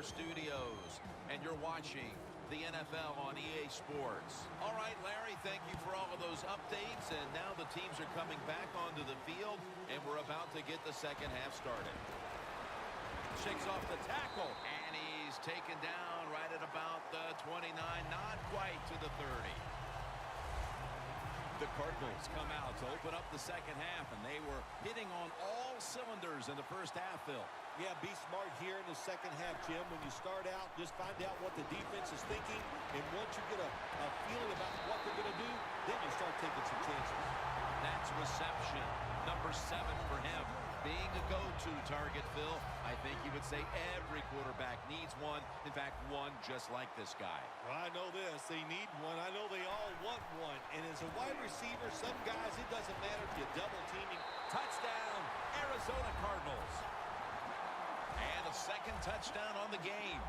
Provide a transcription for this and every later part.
studios, and you're watching the NFL on EA Sports. All right, Larry, thank you for all of those updates, and now the teams are coming back onto the field, and we're about to get the second half started. Shakes off the tackle, and he's taken down right at about the 29, not quite to the 30. The Cardinals come out to open up the second half, and they were hitting on all cylinders in the first half, Phil. Yeah, be smart here in the second half, Jim. When you start out, just find out what the defense is thinking, and once you get a feeling about what they're going to do, then you start taking some chances. That's reception, number 7 for him. Being a go-to target, Phil, I think you would say every quarterback needs one. In fact, one just like this guy. Well, I know this. They need one. I know they all want one. And as a wide receiver, some guys, it doesn't matter if you're double teaming. Touchdown, Arizona Cardinals. And a second touchdown on the game.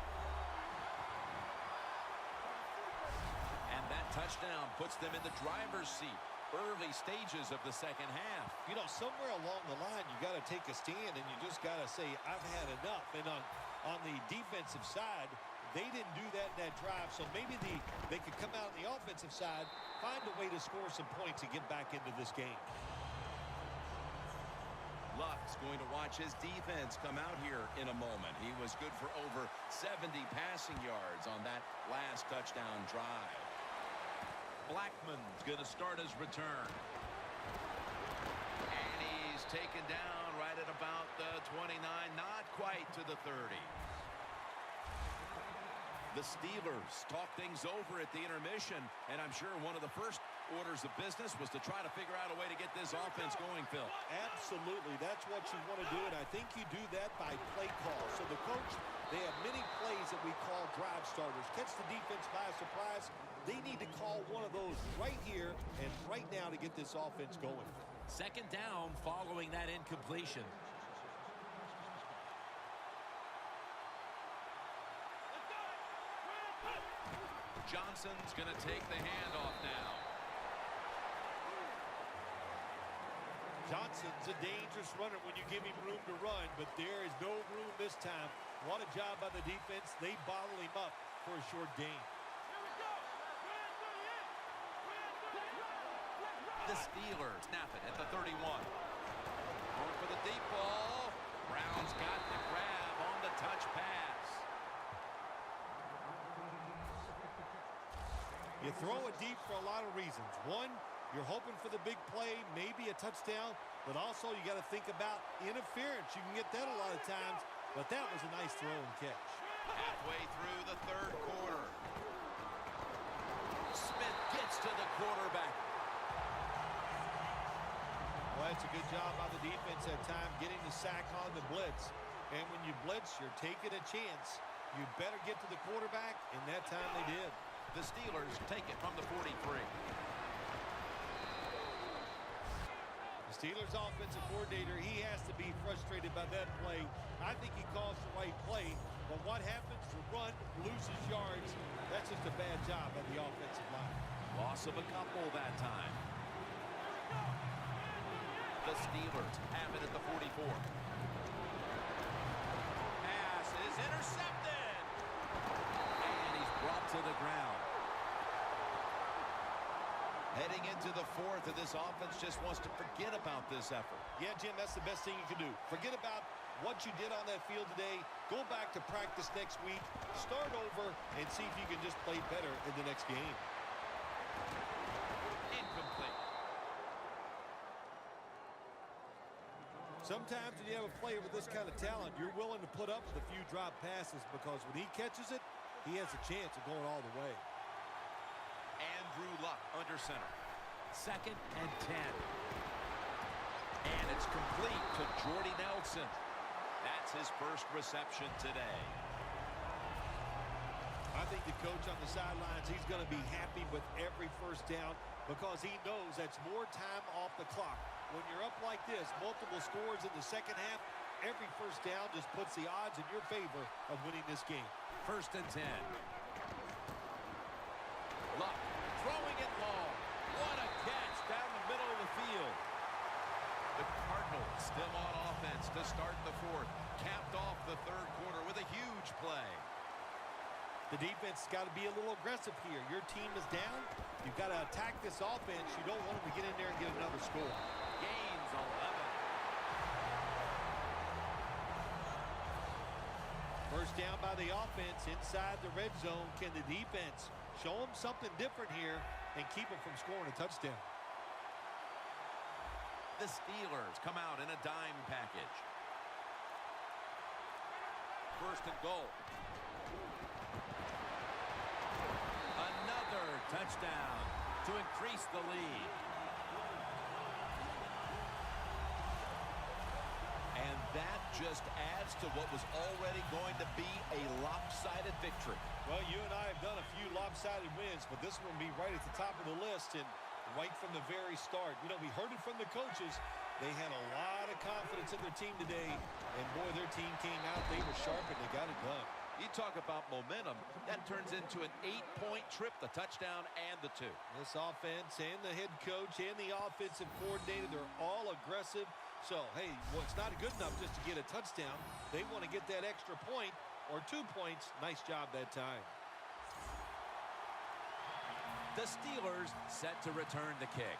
And that touchdown puts them in the driver's seat. Early stages of the second half. You know, somewhere along the line, you got to take a stand, and you just got to say, I've had enough. And on the defensive side, they didn't do that in that drive, so maybe they could come out on the offensive side, find a way to score some points and get back into this game. Luck's going to watch his defense come out here in a moment. He was good for over 70 passing yards on that last touchdown drive. Blackman's going to start his return. And he's taken down right at about the 29, not quite to the 30. The Steelers talk things over at the intermission, and I'm sure one of the first orders of business was to try to figure out a way to get this offense going, Phil. Absolutely. That's what you want to do, and I think you do that by play call. So the coach, they have many plays that we call drive starters. Catch the defense by surprise. They need to call one of those right here and right now to get this offense going. Second down following that incompletion. Johnson's going to take the handoff now. Johnson's a dangerous runner when you give him room to run, but there is no room this time. What a job by the defense. They bottle him up for a short gain. The Steelers snap it at the 31. Going for the deep ball. Brown's got the grab on the touch pass. You throw it deep for a lot of reasons. One, you're hoping for the big play, maybe a touchdown, but also you got to think about interference. You can get that a lot of times, but that was a nice throw and catch. Halfway through the third quarter. Smith gets to the quarterback. Well, that's a good job by the defense that time, getting the sack on the blitz. And when you blitz, you're taking a chance. You better get to the quarterback, and that time they did. The Steelers take it from the 43. The Steelers offensive coordinator, he has to be frustrated by that play. I think he calls the right play, but what happens? The run loses yards. That's just a bad job by the offensive line. Loss of a couple that time. The Steelers have it at the 44. Pass is intercepted. And he's brought to the ground. Heading into the fourth, and this offense just wants to forget about this effort. Yeah, Jim, that's the best thing you can do. Forget about what you did on that field today. Go back to practice next week. Start over and see if you can just play better in the next game. Incomplete. Sometimes when you have a player with this kind of talent, you're willing to put up with a few drop passes because when he catches it, he has a chance of going all the way. Andrew Luck under center. 2nd and 10. And it's complete to Jordy Nelson. That's his first reception today. I think the coach on the sidelines, he's going to be happy with every first down because he knows that's more time off the clock. When you're up like this, multiple scores in the second half, every first down just puts the odds in your favor of winning this game. 1st and 10. Luck throwing it long. What a catch down the middle of the field. The Cardinals still on offense to start the fourth. Capped off the third quarter with a huge play. The defense has got to be a little aggressive here. Your team is down. You've got to attack this offense. You don't want them to get in there and get another score. Gains 11. First down by the offense inside the red zone. Can the defense show them something different here and keep them from scoring a touchdown? The Steelers come out in a dime package. First and goal. Another touchdown to increase the lead. And that just adds to what was already going to be a lopsided victory. Well, you and I have done a few lopsided wins, but this one will be right at the top of the list and right from the very start. You know, we heard it from the coaches. They had a lot of confidence in their team today, and boy, their team came out. They were sharp, and they got it done. You talk about momentum. That turns into an 8-point trip, the touchdown and the 2. This offense and the head coach and the offensive coordinator, they're all aggressive. So, hey, well, it's not good enough just to get a touchdown. They want to get that extra point or 2 points. Nice job that time. The Steelers set to return the kick.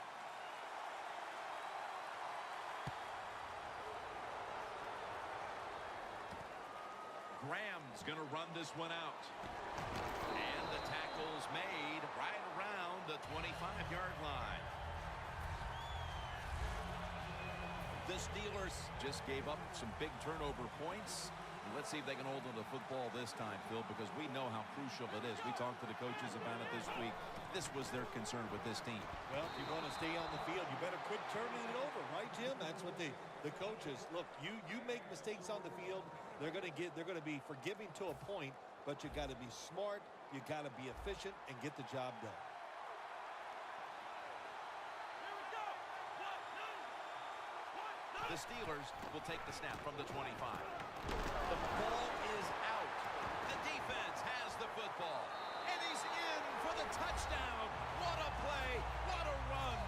Graham's going to run this one out. And the tackle's made right around the 25-yard line. The Steelers just gave up some big turnover points. Let's see if they can hold on to the football this time, Phil, because we know how crucial it is. We talked to the coaches about it this week. This was their concern with this team. Well, if you want to stay on the field, you better quit turning it over, right, Jim? That's what the coaches, look, you make mistakes on the field, they're going to be forgiving to a point, but you got to be smart, you got to be efficient and get the job done. The Steelers will take the snap from the 25. The ball is out. The defense has the football. And he's in for the touchdown. What a play. What a run.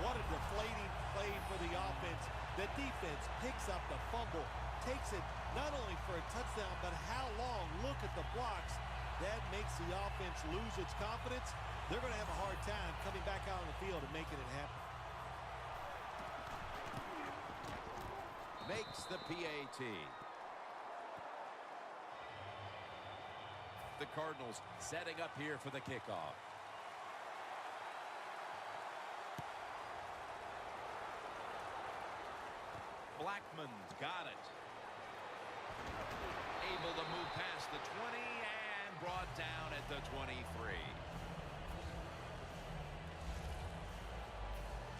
What a deflating play for the offense. The defense picks up the fumble, takes it not only for a touchdown, but how long? Look at the blocks. That makes the offense lose its confidence. They're going to have a hard time coming back out on the field and making it happen. Makes the PAT. The Cardinals setting up here for the kickoff. Blackman's got it. Able to move past the 20 and brought down at the 23.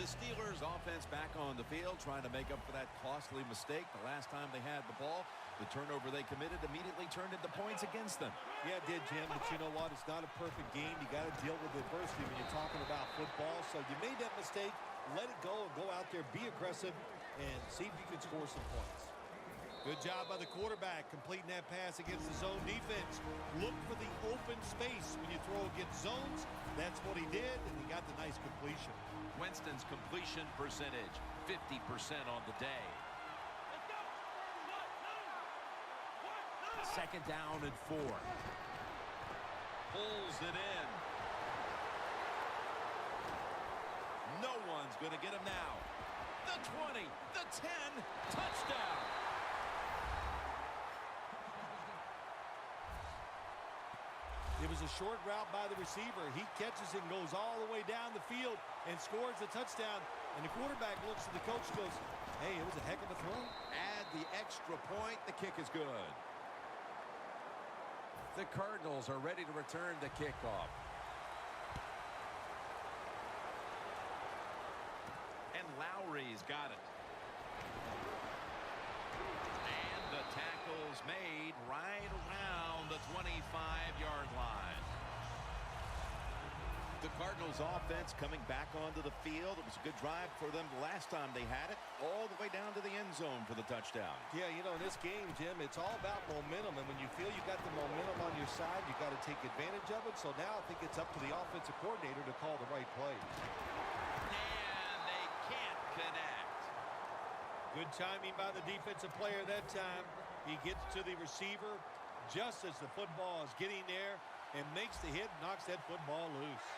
The Steelers offense back on the field trying to make up for that costly mistake the last time they had the ball. The turnover they committed immediately turned into points against them. Yeah, it did, Jim, but you know what? It's not a perfect game. You got to deal with adversity when you're talking about football. So you made that mistake, let it go and go out there, be aggressive, and see if you can score some points. Good job by the quarterback completing that pass against the zone defense. Look for the open space when you throw against zones. That's what he did, and he got the nice completion. Winston's completion percentage, 50% on the day. Second down and 4. Pulls it in. No one's going to get him now. The 20, the 10, touchdown. It was a short route by the receiver. He catches it and goes all the way down the field and scores a touchdown. And the quarterback looks at the coach and goes, hey, it was a heck of a throw. Add the extra point. The kick is good. The Cardinals are ready to return the kickoff. And Lowry's got it. And the tackle's made right around the 25-yard line. The Cardinals offense coming back onto the field. It was a good drive for them the last time they had it, all the way down to the end zone for the touchdown. Yeah, you know, in this game, Jim, it's all about momentum. And when you feel you got the momentum on your side, you got to take advantage of it. So now I think it's up to the offensive coordinator to call the right play. And they can't connect. Good timing by the defensive player that time. He gets to the receiver just as the football is getting there and makes the hit, knocks that football loose.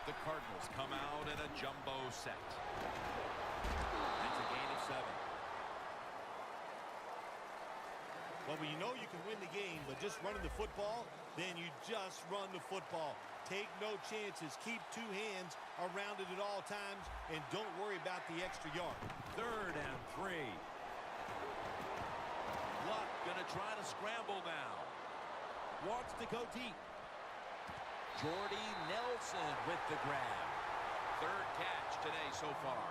The Cardinals come out in a jumbo set. That's a gain of 7. Well, when you know you can win the game, but just running the football, then you just run the football. Take no chances. Keep 2 hands around it at all times, and don't worry about the extra yard. 3rd and 3. Luck gonna try to scramble now. Wants to go deep. Jordy Nelson with the grab. 3rd catch today so far.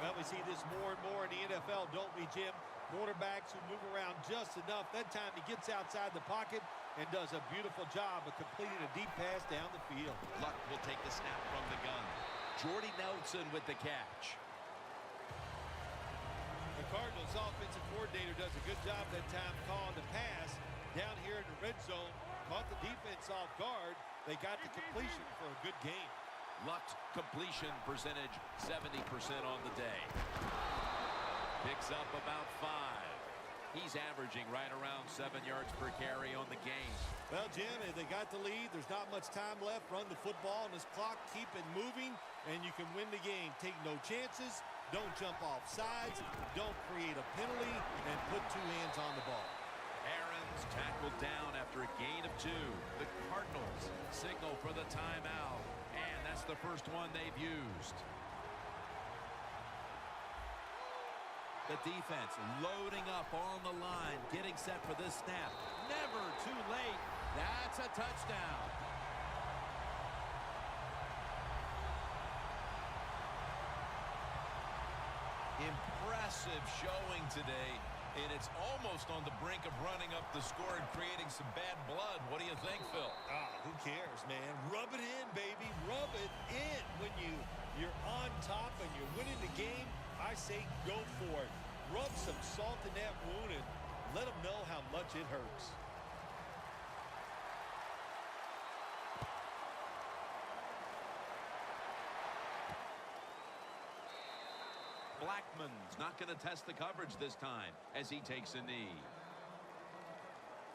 Well, we see this more and more in the NFL, don't we, Jim? Quarterbacks who move around just enough. That time he gets outside the pocket and does a beautiful job of completing a deep pass down the field. Luck will take the snap from the gun. Jordy Nelson with the catch. The Cardinals offensive coordinator does a good job that time calling the pass down here in the red zone. Caught the defense off guard. They got the completion for a good game. Luck's completion percentage 70% on the day. Picks up about 5. He's averaging right around 7 yards per carry on the game. Well, Jim, they got the lead. There's not much time left. Run the football, and this clock keep it moving, and you can win the game. Take no chances. Don't jump off sides. Don't create a penalty, and put 2 hands on the ball. Aaron's tackled down after a gain of 2. The Cardinals signal for the timeout, and that's the first one they've used. The defense loading up on the line, getting set for this snap. Never too late. That's a touchdown. Impressive showing today, and it's almost on the brink of running up the score and creating some bad blood. What do you think, Phil? Who cares, man? Rub it in, baby. Rub it in. When you're on top and you're winning the game, I say go for it. Rub some salt in that wound and let them know how much it hurts. Blackman's not going to test the coverage this time as he takes a knee.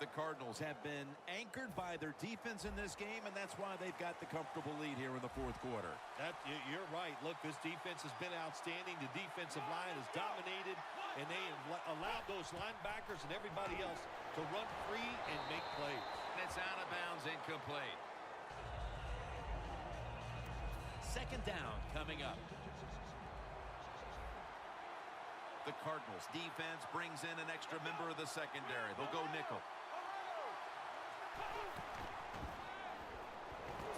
The Cardinals have been anchored by their defense in this game, and that's why they've got the comfortable lead here in the 4th quarter. You're right. Look, this defense has been outstanding. The defensive line has dominated, and they have allowed those linebackers and everybody else to run free and make plays. And it's out of bounds, incomplete. 2nd down coming up. The Cardinals defense brings in an extra member of the secondary. They'll go nickel.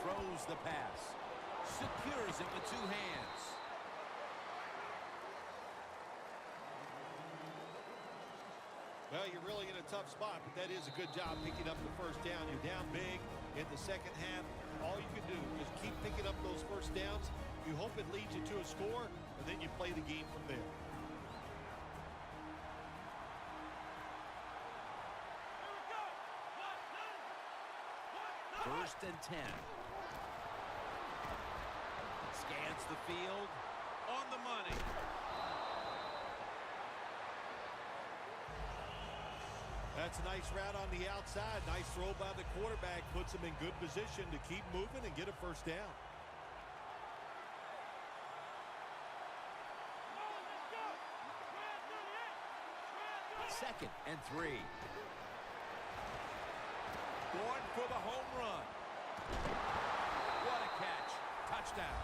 Throws the pass. Secures it with 2 hands. Well, you're really in a tough spot, but that is a good job picking up the 1st down. You're down big in the 2nd half. All you can do is keep picking up those 1st downs. You hope it leads you to a score, and then you play the game from there. 1st and 10. Scans the field. On the money. That's a nice route on the outside. Nice throw by the quarterback. Puts him in good position to keep moving and get a 1st down. Second and 3. Going for the home run. What a catch. Touchdown.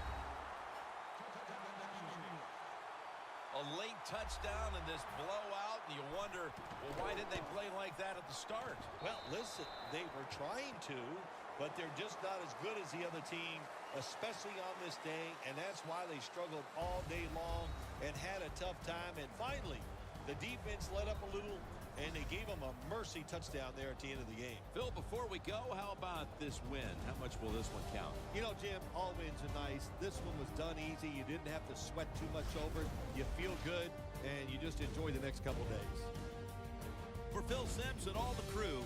A late touchdown in this blowout, and you wonder, well, why didn't they play like that at the start? Well, listen, they were trying to, but they're just not as good as the other team, especially on this day, and that's why they struggled all day long and had a tough time. And finally, the defense let up a little, and they gave them a mercy touchdown there at the end of the game. Phil, before we go, how about this win? How much will this one count? You know, Jim, all wins are nice. This one was done easy. You didn't have to sweat too much over it. You feel good, and you just enjoy the next couple days. For Phil Simms and all the crew,